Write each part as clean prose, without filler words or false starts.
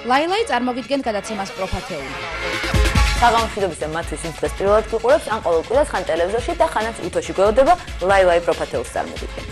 ლაილაი წარმოგიდგენთ გადაცემას პროფათეული. საღამო მშვიდობის და მათთვის ინფოს პირველად გიყურებს, ან ყოველ კვირას ხან ტელევიზორში და ხანაც უთოში გველოდება ლაილაი პროფათეულს წარმოგიდგენთ.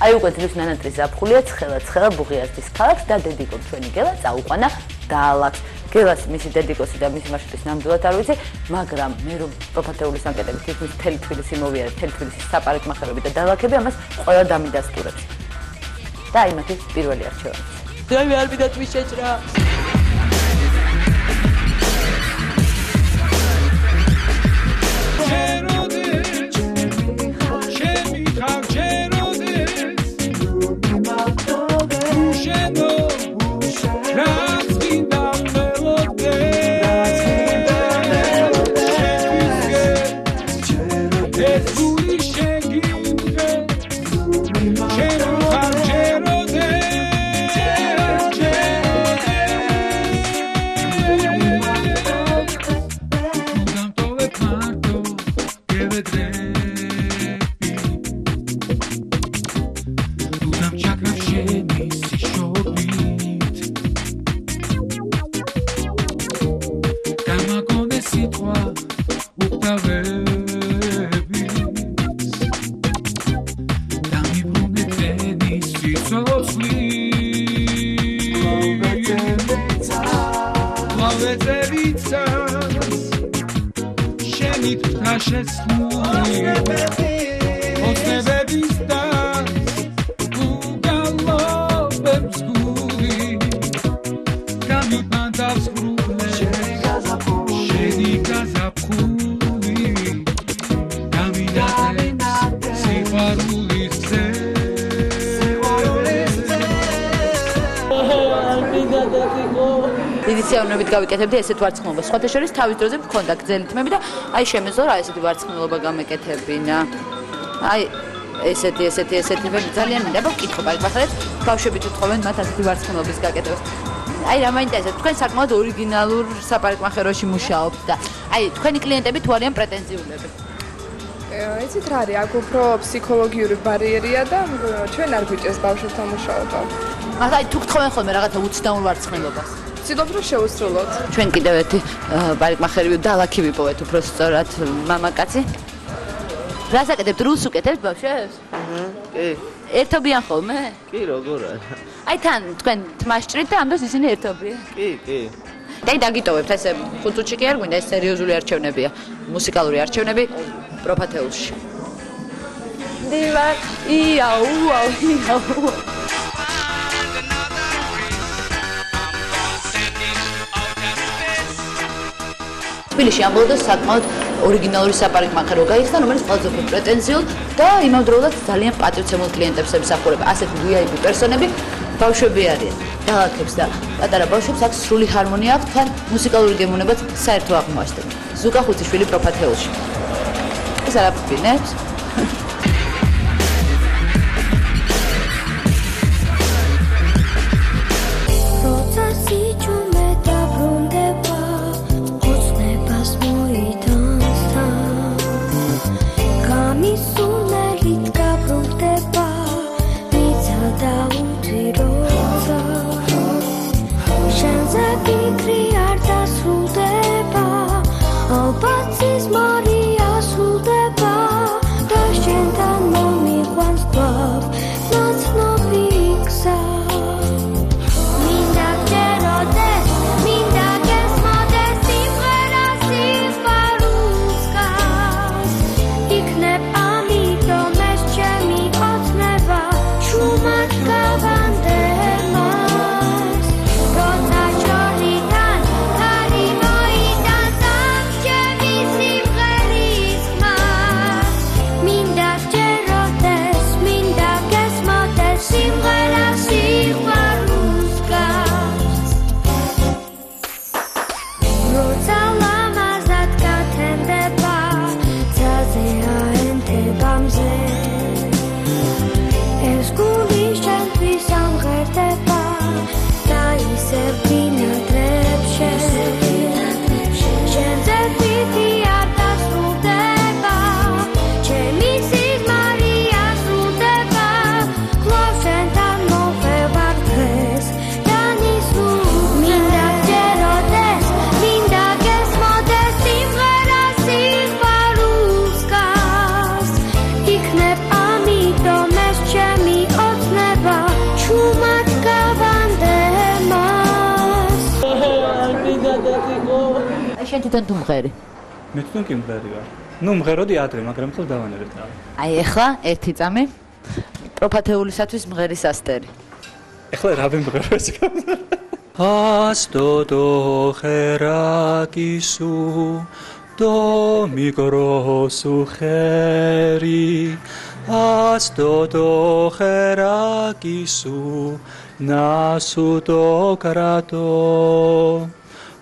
აი უკვე დღის ნანატრის ზაფხულია, ცხელა ბუღიაზდის ქალაქს და დედიკომ ჩვენი გელა წაუყვანა დაალაკს. გელას მისი დედიკოსი და მისი მარშრუტის ნამდვილად არ ვიცი, მაგრამ მე რომ პროფათეულის ანკეტებით თითქმის მთელი თბილისი მოვიარე, მთელი თბილისის საპარიკმახერები და დალაკები ამას ყველა დამიდასტურებს. და აი მათი პირველი არჩევანი. დავი არ მინდა თვით შეჭრა. სიამოვნებით გავიკეთებდი ესეთ ვარცხნილობას. სხვათა შორის თავის დროზე მქონდა გრძელი თმები და აი შემეძლო რა ესეთი ვარცხნილობა გამეკეთებინა. აი ესეთი ძალიან მინდა ვკითხო პარიკმახერებს, ბავშვები თუ თხოვენ მათ ასეთი ვარცხნილობის გაკეთებას. აი რა მაინტერესებს, თქვენ საკმაოდ ორიგინალურ საპარიკმახეროში მუშაობთ და აი თქვენი კლიენტები თუ არიან პრეტენზიულები? იცით რა არის, აქ უფრო ფსიქოლოგიური ბარიერია და ჩვენ არ გვიჭერს ბავშვებთან მუშაობა. აი თუ გთხოვენ ხოლმე რაღაცა უცნაურ ვარცხნილობას. ვცდილობ რომ შევუსრულოთ. ჩვენ კიდევ ერთი პარიკმახერი დალაქი ვიპოვეთ უფრო სწორად მამაკაცი. რას აკეთებთ, რულს უკეთებთ ბავშვებს? კი. ერთობიან ხოლმე? კი, როგორ არა. აი თან თქვენ თმაშჭრით და ამ დროს ისინი ერთობიან? კი. და დაგიტოვებთ ესე 5 წუთში კი არ გვინდა, ეს სერიოზული არჩევნებია, მუსიკალური არჩევნები პროფათეულში. დივარ, იაუ. თბილისში ამბოლოდოს საკმაოდ ორიგინალური საპარიკმახერო გაიხსნა, რომელიც ყველაზე უფრო პრეტენზიულ და იმავდროულად ძალიან პატივცემულ კლიენტებს ემსახურება. ასეთი VIP პერსონები ბავშვები არიან. დალაქებს და პატარა ბავშვებს აქვს სრული ჰარმონია აქვთ, თან მუსიკალური გემოვნებაც საერთო აღმოაჩნდება. ზუკა ხუციშვილი პროფათეულში. ეს არ აფრინებს? Rosa Jolly შენ თვითონ თუ მღერი? მე თვითონ კი მღერი ვარ. ნუ მღეროდი ადრე, მაგრამ თელ დავანერებ და. აი ეხლა ერთი წამი პროფათეულისათვის მღერის ასტერი. ეხლა რა ვიმღერო ეს გამზა? Astото herakisu do migrosu heri Astото herakisu nasuto karato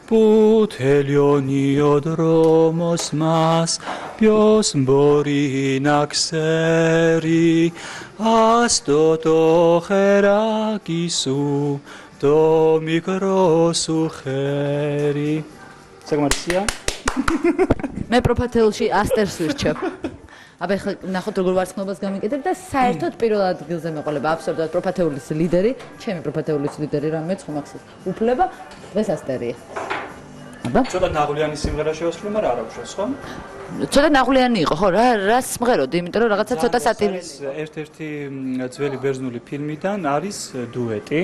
Putelionio dromos mas pios mbori naxeri Astото herakisu do migrosu heri საკმარისია მე პროფათეულში ასტერს ვირჩევ. აბა ეხლა ნახოთ როგორ ვარცხნილობას გამიკეთებ და საერთოდ პირველ ადგილზე მეყოლება აბსოლუტურად პროფათეულის ლიდერი, ჩემი პროფათეულის ლიდერი რამე ცხომაქსის უფლება დღეს ასტერია. აბა ცოტა ნაღვლიანი სიმღერა შევასრულე, მაგრამ არა უშავს, ხო? ცოტა ნაღვლიანი იყო, ხო, რას მღეროდი, იმიტომ რომ რაღაცა ცოტა სატირული. ერთ-ერთი ძველი ბერძნული ფილმიდან არის დუეტი.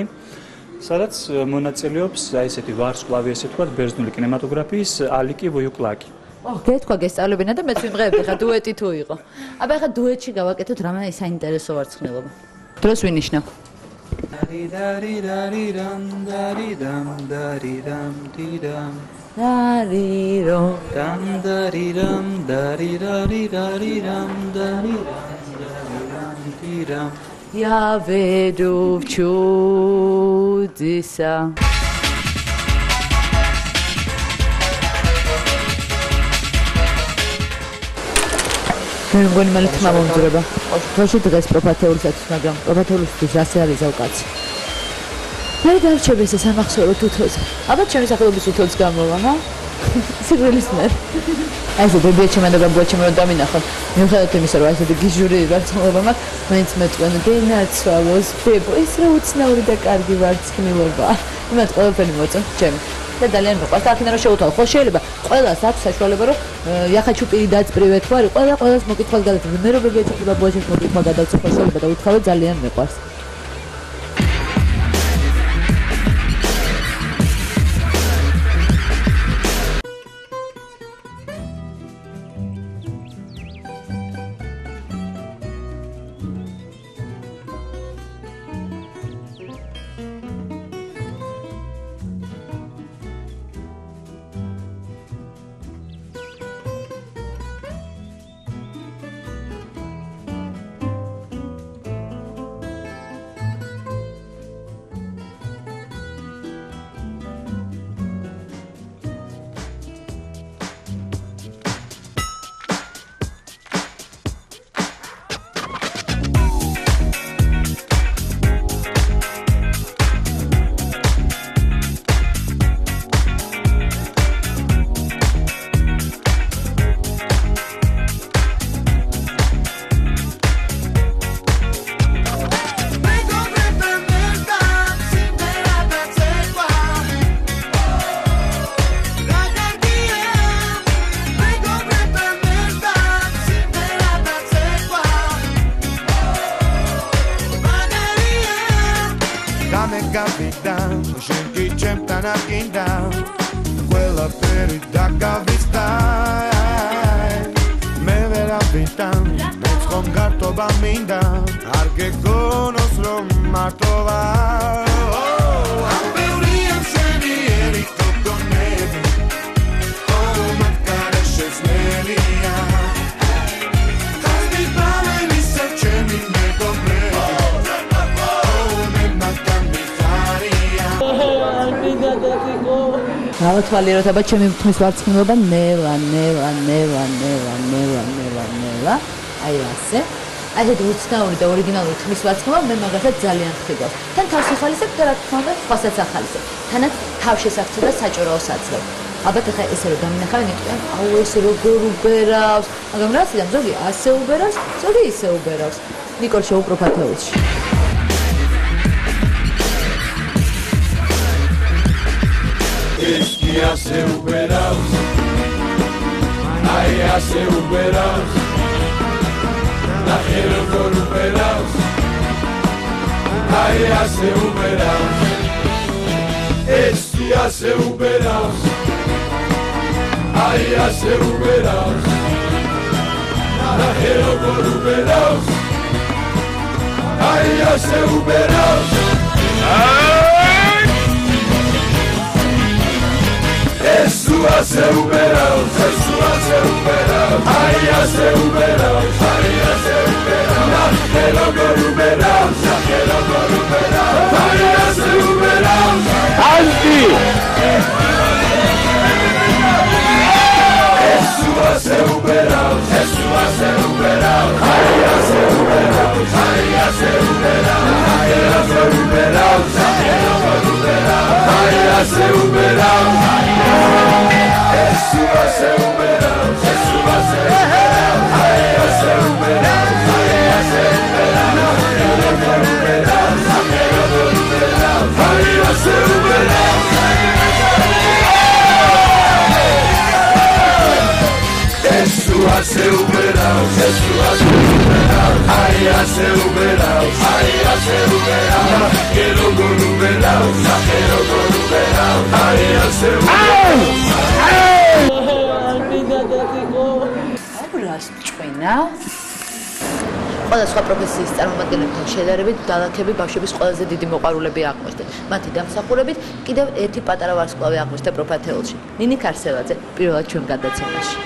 სადაც მონაწილეობს აი ესეთი ვარსკვლავი ესე თქვა ბერძნული კინემატოგრაფიის ალიკი ვოიუკლაკი. გეთქვა გესწავლებინა და მეც ვიმღერებდი ხა დუეტი თუ იყო. აბა ხა დუეტში გავაკეთოთ რამე საინტერესო ვარცხნილობა. დროს ვინიშნავ. დარიდარიდარიდამ დარიდამ დარიდამ დიდამ დარირო დამ დარიდამ დარიდარიდარიდამ დარიდამ დიდამ Я веду в чудеса. მე მგონი მალე თმა მომძრება. თოში დღეს პროფათეულსაც, მაგრამ პროფათეულისთვის ასე არის ზავკაცი. მე დავჩები ეს სამახსოვრო თუთოზე. აბა ჩემი სახელობის თუთოც გამოვა, ჰა? სიგრილის მე. აი ეს ბებია ჩემანდაბა ბოჩემო დამინახოთ. მიუხედავად იმისა, რომ ესეთი გიჟური ვარცხნილობა მაქვს, მაინც მეტყვენ გენაცვალოს ბებო, ეს რა უცნაური და კარგი ვარცხნილობაა. იმათ ყველაფერი მოწონ ჩემი. და ძალიან მოყვარს და აქედან რომ შევუთავ, ხო შეიძლება ყველას აქვს საშუალება რომ იახაჩუპი დაწპრივეთ ხო არის, ყველას მოკითხვა გადაწყდა. მე რომ ბებია ეთქება ბოჩემს მოკითხვა გადავწყვეტ შეიძლება და უთხავე ძალიან მეყვარს. თვალიეროთ აბა ჩემი თმის ვარცხნილობა ნელა აი ასე აი ეს უცნაური და ორიგინალური თმის ვარცხნილობა მე მაგასაც ძალიან ხდება თან თავს ახალისებ და რა თქმა უნდა სხვასაც ახალისებ თანაც თავშესახცე და საჭიროა საწყებ აბა ხა ესე რომ გამინახავენ იტყვიან აუ ესე როგორ უბერავს მაგრამ რაციდან ზოგი ასე უბერავს ზოგი ისე უბერავს ნიკოლ შეუპროფათეულში hace uberaus, ay hace uberaus, la quiero con uberaus, ay hace uberaus, este hace uberaus, აი ასე უბერავს ნახე როგორ უბერავს აი ასე უბერავს ეს ასე უბერავს ეს ასე უბერავს აი ასე უბერავს აი ასე უბერავს ნახე როგორ უბერავს ნახე როგორ უბერავს აი ასე უბერავს ანტი ეს ასე უბერავს ეს ასე უბერავს აი ასე უბერავს აი ასე უბერავს აი ასე უბერავს ნახე როგორ უბერავს აი ასე უბერავს ეს ასე უბერავს ეს ასე უბერავს აი ასე უბერავს აი ასე უბერავს ნახე როგორ უბერავს აი ასე უბერავს ასე უბერავს ეს ასე უბერავს აი ასე უბერავს აი ასე უბერავს ნახე როგორ უბერავს ნახე როგორ უბერავს აი ასე უბერავს რას ჭყვინა? სხვადასხვა პროფესიის წარმომადგენლებთან შედარებით დალაქები ბავშვების ყველაზე დიდი მოყვარულები აღმოჩნდნენ. მათი დამსახურებით კიდევ ერთი პატარა ვარსკვლავი აღმოჩნდა პროფათეულში. ნინი ქარსელაძე პირველად ჩვენ გადაცემაში.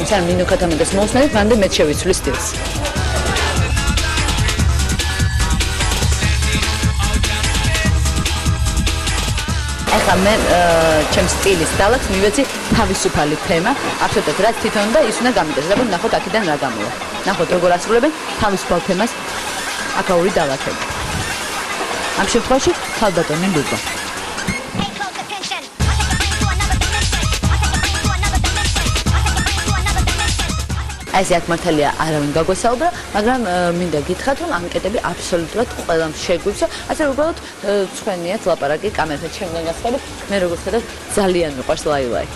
ნინო ქათამაძეს მოусმენთ, მანდე მეც შევიცვლი სტილს. ახლა მე ჩემს სტილის დალაკს მივეცი თავისუფალი თემა, აბსოლუტურად რაც თვითონ და ის უნდა გამიტეს. და ნახოთ აქედან რა გამოვა. ნახოთ როგორ ასრულებენ თავისუფალ თემას აკაური დალაკები. ამ შემთხვევაში ქალბატონი ლუგო. აი ეს აქ მართალია არავინ გაგვესაუბრა, მაგრამ მინდა გითხრათ, რომ ანკეტები აბსოლუტურად ყველამ შეგვიცა, ასე უბრალოდ თქვენიათ ლაპარაკი კამერათა ჩემგან გასხდებით, მე როგორც ხედავ ძალიან მიყვარს ლაილაი.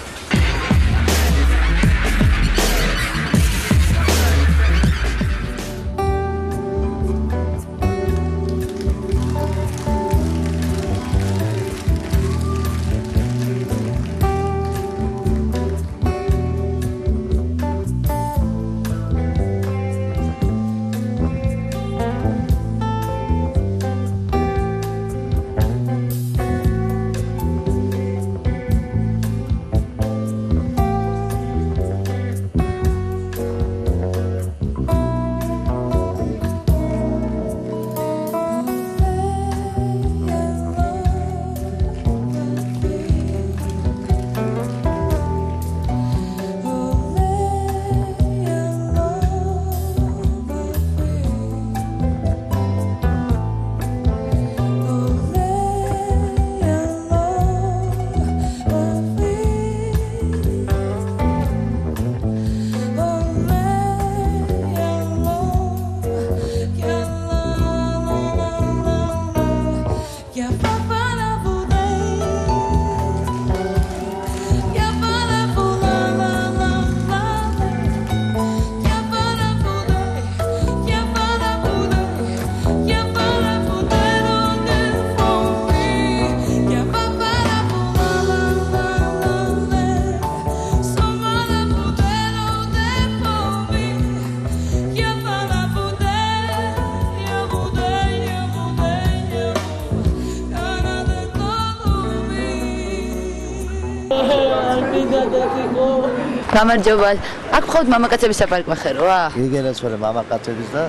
გამარჯობა. აქ მხოლოდ მამაკაცების საპარიკმახეროა? იგენაც ვარ მამაკაცების და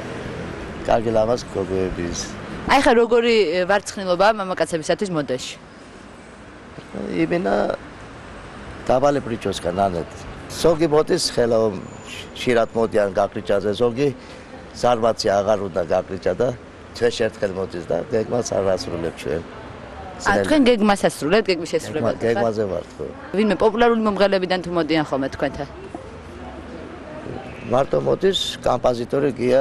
კარგი ლამაზ გოგოების. აი ხა როგორი ვარცხნილობაა მამაკაცებისათვის მოდაში? იმენა დაბალი პრიჩოსკა ნანეთ. ზოგი მოდის ხელა შირად მოდიან გაკრიჭაზე, ზოგი ზარმაცი აღარ უნდა გაკრიჭა და ჩვენ ერთხელ მოდის და გეგმას არ ასრულებ ჩვენ. თქვენ გეგმას ასრულებთ, გეგმის შესრულებად? გეგმაზე ვარ თქო. ვინმე პოპულარული მომღერლებიდან თუ მოდიან ხოლმე თქვენთან? მარტო მოდის კომპოზიტორი გია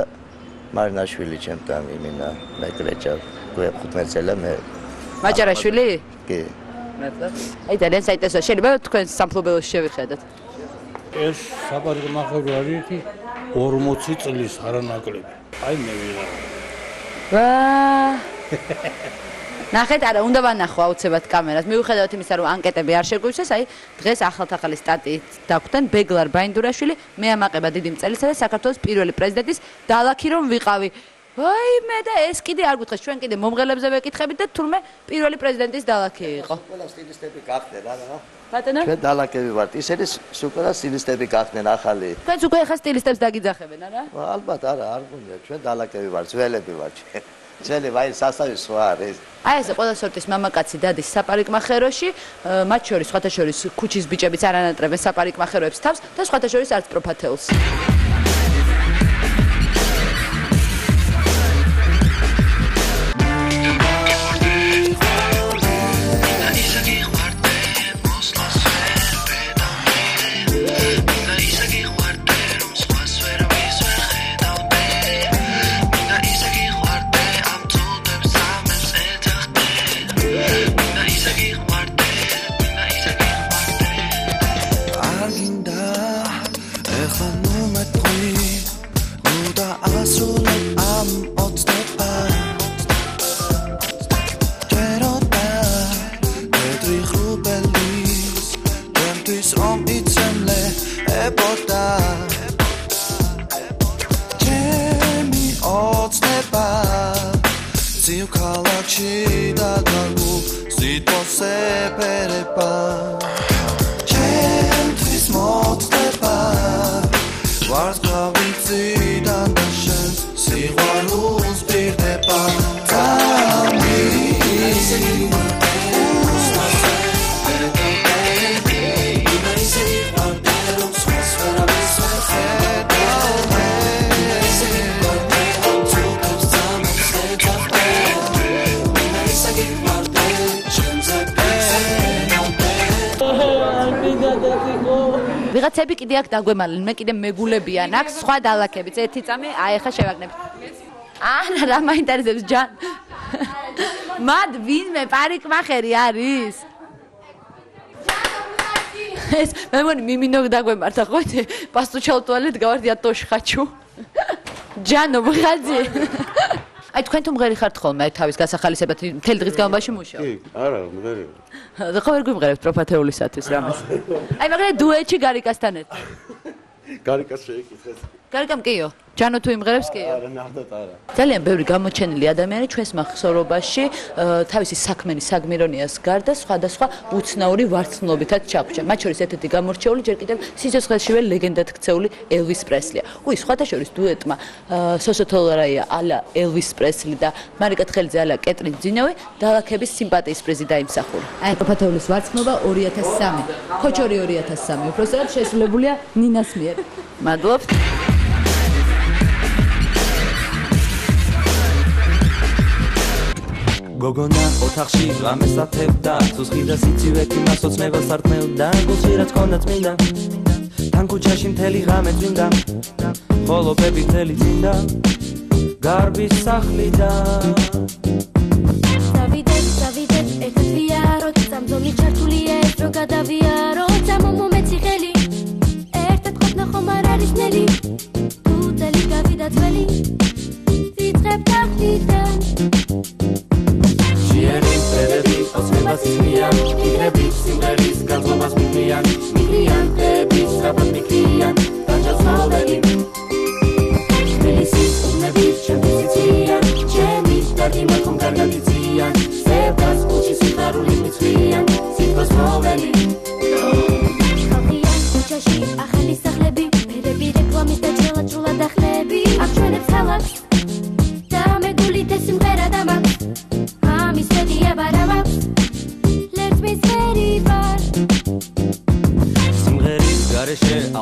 მარინაშვილი ჩემთან იმენა მეკრეჭა 15 წელი მე მაჭარაშვილი? კი. აი ძალიან საინტერესო. შეიძლება თქვენ სამფლობელოში შევიხედოთ. ეს საპარიკმახერო არის 40 წლის არანაკლები. აი მე ვიღარ. ვა! ნახეთ, არა, უნდა ვანახო აუცილებლად კამერას. მივუხედავთ იმისა, რომ ანკეტები არ შეგვივსეს, აი დღეს ახალ-ახალი სტატიით დაგვთან ბეგლარ ბაინდურაშვილი, მე ამაყება დიდი მწელისა და საქართველოს პირველი პრეზიდენტის დალაქი რომ ვიყავი. ვაი, მე და ეს კიდე არ გითხეს, ჩვენ კიდე მომღერლებზე ვეკითხებით და თურმე პირველი პრეზიდენტის დალაქი იყო. ყველა სტილისტები გახდნენ, რა. ბატონო? ჩვენ დალაკები ვართ. ისინი სუპერა სტილისტები გახდნენ ახალი. თქვენც უკვე ახლა სტილისტებს დაგიძახებენ, არა? ალბათ, არა, არ გუნდა. ჩვენ დალაკები ვართ, ძველები ვართ. ძველი ვაი სასავი სხვა არის. აი ესე ყველა სორტის მამაკაცი დადის საპარიკმახეროში, მათ შორის სხვათა შორის ქუჩის ბიჭებიც არ ანატრებენ საპარიკმახეროებს თავს და სხვათა შორის არც პროფათეულს. ვიღაცები კიდე აქ დაგვემალნენ, მე კიდე მეგულებიან, აქ სხვა დალაქებიც, ერთი წამი, აი ახლა შევაგნებ. არა, რა მაინტერესებს ჯან? მად ვინმე პარიკმახერი არის? ეს მე მგონი მიმინო დაგვემართა, ხო? პასტუჩალ ტუალეტ გავარდი ატოშ ხაჩუ. ჯანო ბღაძი. აი თქვენ თუ მღერი ხართ ხოლმე თავის გასახალისებად მთელი დღის განმავლობაში მუშაობ? კი, არა, მღერი. ხო ვერ გვიმღერებთ პროფათეულისათვის რამეს. აი მაგრამ დუეტში გარიკასთან ერთად. გარიკას შეიკითხეთ. გარიკამ კიო? ჯანო თუ იმღერებს კიო? არა, ნახდათ არა. ძალიან ბევრი გამოჩენილი ადამიანი ჩვენს მახსოვრობაში თავისი საქმენი საგმირონიას გარდა სხვადასხვა უცნაური ვარცხნილობითაც ჩაგვჭა. მათ შორის ერთ-ერთი გამორჩეული ჯერ კიდევ სიცოცხლეშივე ლეგენდად ქცეული ელვის პრესლია. უი, სხვათა შორის დუეტმა სოსო თოლარაია ალა ელვის პრესლი და მარიკა თხელიძე ალა კეტრინ ძინოვი დალაქების სიმპათიის პრიზი დაიმსახურა. აი პროფათეულის ვარცხნილობა 2003. ხოჩორი 2003. უბრალოდ შესრულებულია ნინას მიერ. მადლობთ. გოგონა ოთახში რამეს ათებდა ცუცხი და სიცივე კი მას ოცნებას ართმევდა გულში რაც ქონდა წმინდა თან ქუჩაში მთელი ღამე წმინდა ხოლო ბები ძელი წინდა გარბის სახლიდა დავიდეთ ერთად ვიაროთ სამძოლი ჩართულია ეს დრო გადავიაროთ სამომო მეცი ხელი ერთად ყოფნა ხომ არ არის ნელი თუ წელი გავიდა ძველი ვიწყებ ტახტიდან Simia, Irebi, Simberis, Gazobas, Mikrian, Mikrian, Tebis, Rabat, Mikrian, Tanjas, Noveli. Felicis, Nebis, Chemis, Chemis, Dargi,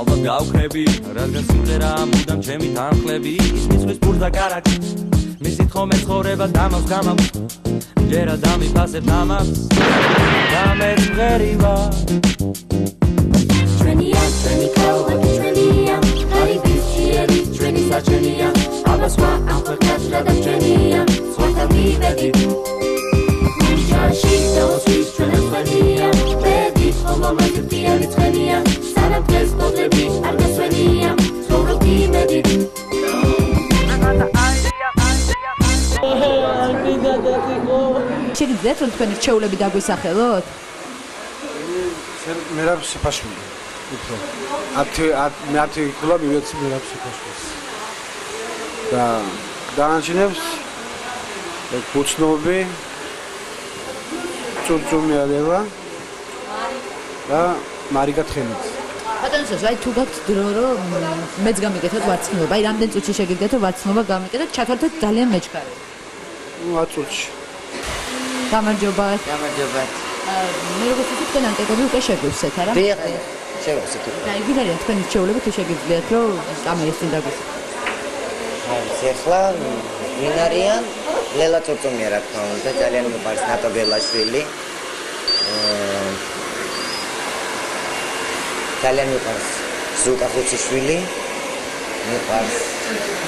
ალბათ გავხები რადგან სიმღერა მუდამ ჩემი თანხლები ის მისვლის ბურდა კარაკი მისით ხომ ეცხოვრება დამავს გამავს ჯერა დამიფასებ დამავს დამეწღერი ვარ ჩვენია ჩვენი ქალები ჩვენია ღარიბის ჭიერი ჩვენი საჩენია აბა სხვა ამ ქვეყნას რა დარჩენია სხვათა მივედით Shit, those streets trying to find me out. Baby, all of my beauty ცხენია. სანამ დღეს მოდები, არ გასვენია. ცხოვრობდი იმედით. შეგიძლიათ რომ თქვენი რჩეულები დაგვისახელოთ? მერაბ სიფაშვილი. უფრო. მე 10 ქულა მივეცი მერაბ სიფაშვილს. და დაანჩინებს კუცნობი წურწუმიალევა და მარიკა თხენიც. ბატონსოს, აი თუ გაქვთ დრო რომ მეც გამიგეთოთ ვარცხნილობა, აი რამდენ წუთში შეგიძლიათ რომ ვარცხნილობა გამიგეთოთ, ჩათვალთოთ ძალიან მეჩქარი. 10 წუთში. გამარჯობათ. გამარჯობათ. მე როგორც ვთქვი, თქვენ ანკეტები უკვე შეგვივსეთ, არა? დიახ, შევსეთ. და იგი არის თქვენი რჩეულები თუ შეგიძლიათ რომ კამერის წინ დაგვისვათ. ახლა ვინ არიან? ლელა წურწუმია რა თქმა უნდა, ძალიან მიყვარს ნატო გელაშვილი. ძალიან მიყვარს ზუკა ხუციშვილი. მიყვარს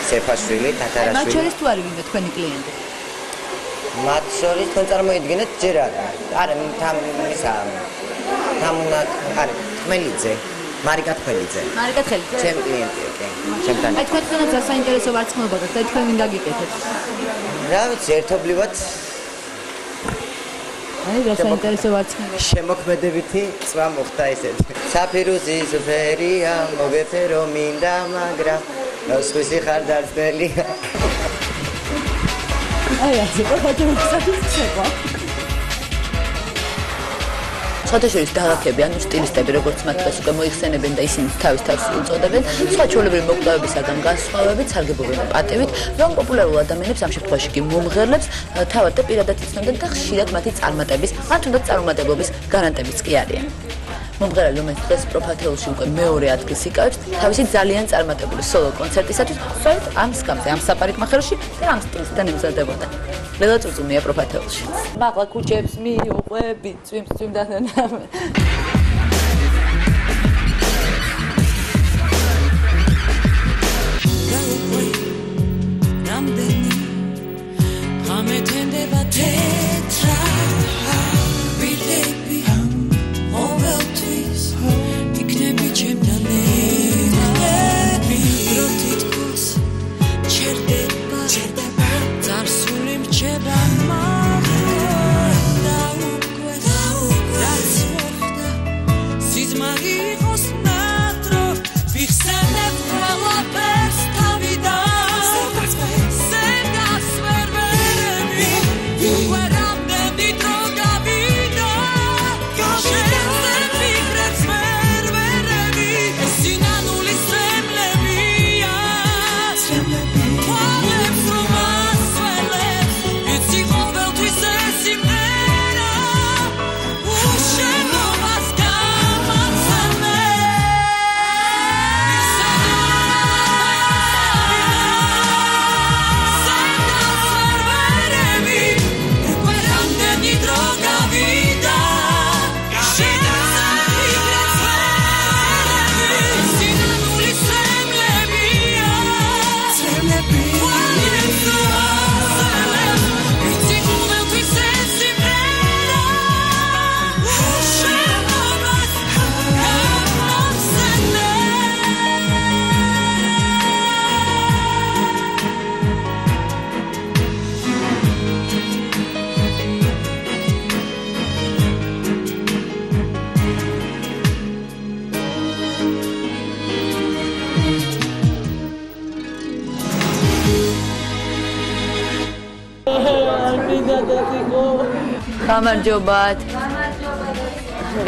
სეფაშვილი, თათარაშვილი. მათ შორის თუ არის ვინმე თქვენი კლიენტი? მათ შორის თქვენ წარმოიდგინეთ ჯერ არა თმელიძე მარიკა თმელიძე მარიკა თმელიძე ჩემ კლიენტია კი ჩემთან აი თქვენ რა საინტერესო ვარცხნილობა გაქვთ და თქვენ ვინ გაგიკეთეთ რა ვიცი ერთობლივად აი რა საინტერესო ვარცხნილობა შემოქმედებითი წვა მოხდა ესეთი საფირუზის ფერია მოგეფერო მინდა მაგრამ სხვისი ხარ დარწმელია აი ასე პროფესიონალიზმის შეყვა სხვადასხვა დაღაქები ანუ სტილისტები როგორც მათ დღეს უკვე მოიხსენებენ და ისინი თავის უწოდებენ სხვა ჩვეულებრივი მოკვლევებისაგან განსხვავებით სარგებლობენ პატივით რომ პოპულარულ ადამიანებს ამ შემთხვევაში კი მომღერლებს თავად და პირადად იცნობენ და ხშირად მათი წარმატების ან თუნდაც წარუმატებლობის გარანტებიც კი არიან მომღერალი რომელიც დღეს პროფათეულში უკვე მეორე ადგილს იკავებს თავისი ძალიან წარმატებული სოლო კონცერტისათვის სწორედ ამ სკამზე ამ საპარიკმახერში და ამ სტილისთან ემზადებოდა ლელა წურწუმია პროფათეულში მაღლა ქუჩებს მიუყვები წვიმს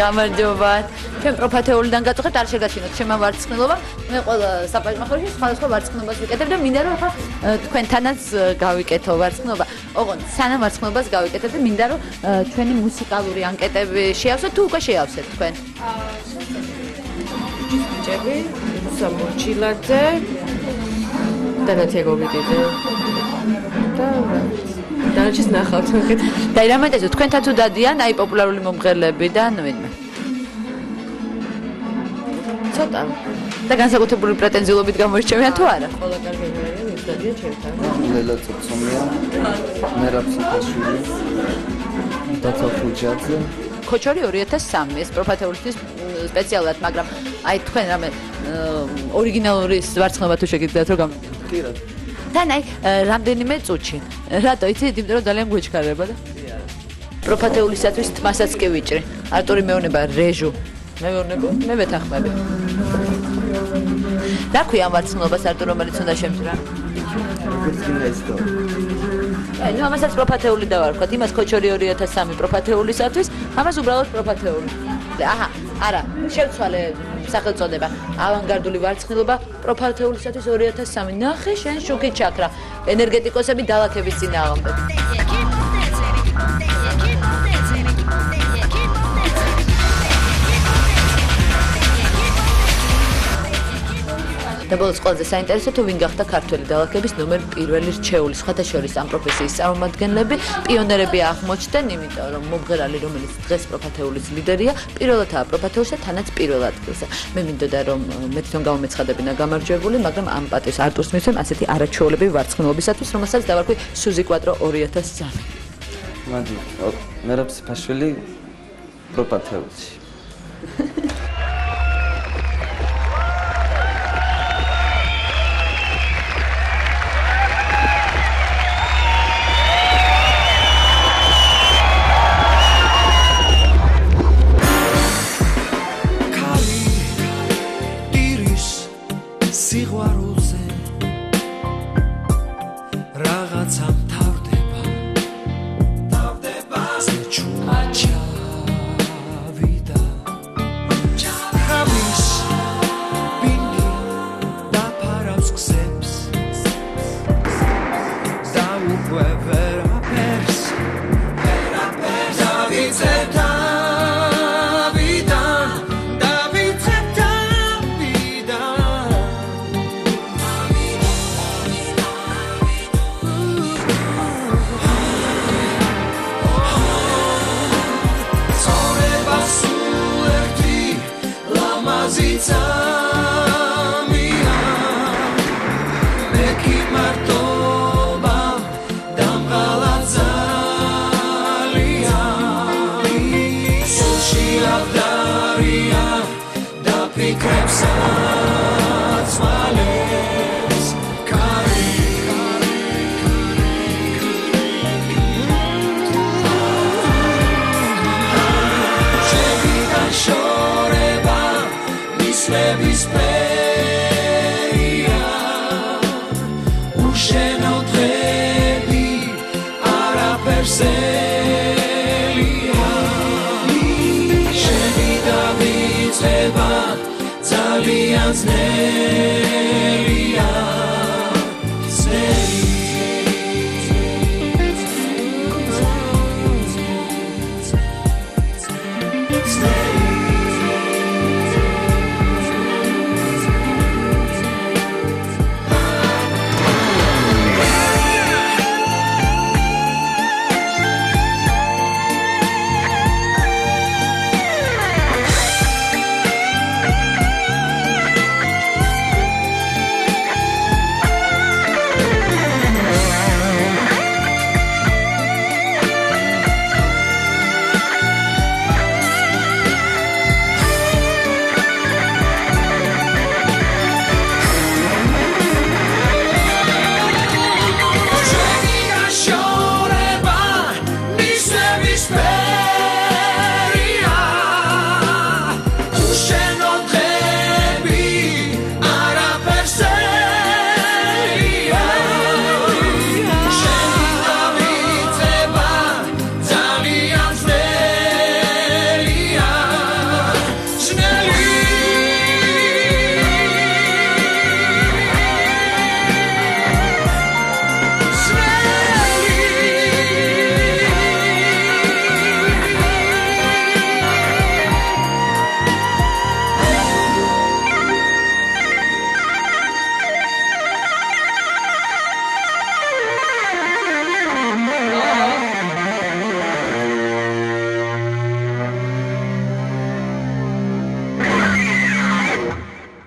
გამარჯობათ ჩვენ პროფათეულიდან გაწუხებთ არ შეგაჩინოთ ჩემმა ვარცხნილობა მე ყველა საპარიკმახერში სხვადასხვა ვარცხნილობას ვიკეთებ და მინდა რომ თქვენთანაც გავიკეთო ვარცხნილობა ოღონდ სანამ ვარცხნილობას გავიკეთებ და მინდა რომ ჩვენი მუსიკალური ანკეტები შეავსოთ თუ უკვე შეავსეთ თქვენ ლურჯის ბიჭები, სამურჩილაძე და ნათიაგოგიდიძე. და დანარჩენს ნახავთ მოკეთ. და რამენტეზე თქვენთან თუ დადიან აი პოპულარული მომღერლები და ნვენმა. ცოტა და განსაკუთრებული პრეტენზიულობით გამოირჩევიან თუ არა? ყველა კარგები არიან, ის დადიან ჩემთან. ლელა წოცომია, მერაბ საფაშვილი, დაცა ხუჯაძე. ქოჩორი 2003 ეს პროფათეულისთვის სპეციალურად, მაგრამ აი თქვენ რამე ორიგინალური ვარცხნობა თუ შეგიძლიათ რომ გამიგეთ. კი რა. თან აი რამდენიმე წუთში. რატო იცით? იმიტომ რომ ძალიან გვეჩქარება და პროფათეულისათვის თმასაც კი ვიჭრი. არტური მეუნება რეჟუ. მე მეუნები, მე მეთანხმები. რა ქვია ამ ვარცხნობას არტურ რომელიც უნდა შემჭრა? როგორც გინდაიცდო. აი, ნუ ამასაც პროფათეული დავარქვათ. იმას ქოჩორი 2003 პროფათეულისათვის, ამას უბრალოდ პროფათეული. აჰა, არა, შევცვალე სახელწოდება. ავანგარდული ვარცხნილობა პროფათეულისათვის 2003. ნახე შენ შუქი ჩაქრა. ენერგეტიკოსები დალაქების წინააღმდეგ. და ბოლოს ყველაზე საინტერესო თუ ვინ გახდა ქართველი დალაქების ნომერ პირველი რჩეული. სხვათა შორის ამ პროფესიის წარმომადგენლები პიონერები აღმოჩნდნენ, იმიტომ რომ მომღერალი, რომელიც დღეს პროფათეულის ლიდერია, პირველადაა პროფათეულში და თანაც პირველ ადგილზე. მე მინდოდა რომ მე თვითონ გამომეცხადებინა გამარჯვებული, მაგრამ ამ პატივს არტურს მისცემ ასეთი არაჩვეულებრივი ვარცხნილობისათვის, რომელსაც დავარქვი სუზი კვატრო 2003. მადი, მერაბ საფაშვილი პროფათეულში. სიყვარულზე რაღაცა თავდება ჩავიდა ხbecause ბინდი დაფარავს ქსებს და უკვე ვერაფერს დავიცეთ ძალიან ძნელია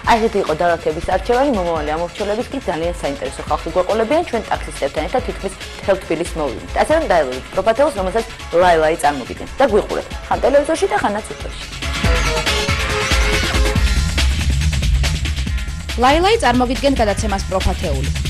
აი ესეთი იყო დაღაქების არჩევანი, მომავალი ამორჩევლების კი ძალიან საინტერესო ხალხი გვეყოლებიან ჩვენ ტაქსისტებთან ერთად თითქმის მთელ თბილისს მოვიდით. ასე რომ დაელოდეთ პროფათეულს, რომელსაც ლაილაი წარმოგიდგენთ და გვიყურეთ ხან ტელევიზორში და ხანაც უფროში. ლაილაი წარმოგიდგენთ გადაცემას პროფათეული.